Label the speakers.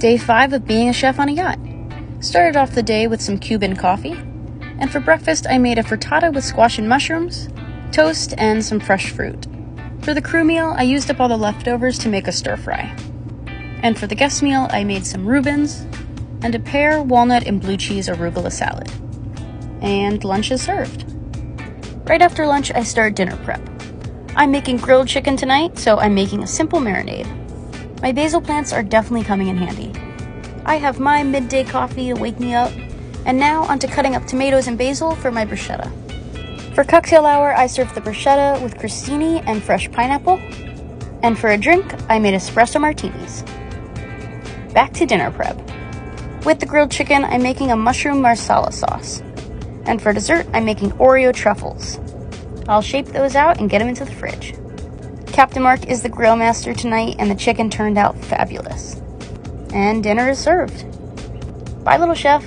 Speaker 1: Day 5 of being a chef on a yacht. Started off the day with some Cuban coffee, and for breakfast I made a frittata with squash and mushrooms, toast, and some fresh fruit. For the crew meal, I used up all the leftovers to make a stir fry. And for the guest meal, I made some Reubens and a pear, walnut, and blue cheese arugula salad. And lunch is served. Right after lunch, I start dinner prep. I'm making grilled chicken tonight, so I'm making a simple marinade. My basil plants are definitely coming in handy. I have my midday coffee to wake me up, and now onto cutting up tomatoes and basil for my bruschetta. For cocktail hour, I served the bruschetta with crostini and fresh pineapple, and for a drink, I made espresso martinis. Back to dinner prep. With the grilled chicken, I'm making a mushroom marsala sauce, and for dessert, I'm making Oreo truffles. I'll shape those out and get them into the fridge. Captain Mark is the grill master tonight, and the chicken turned out fabulous. And dinner is served. Bye, little chef.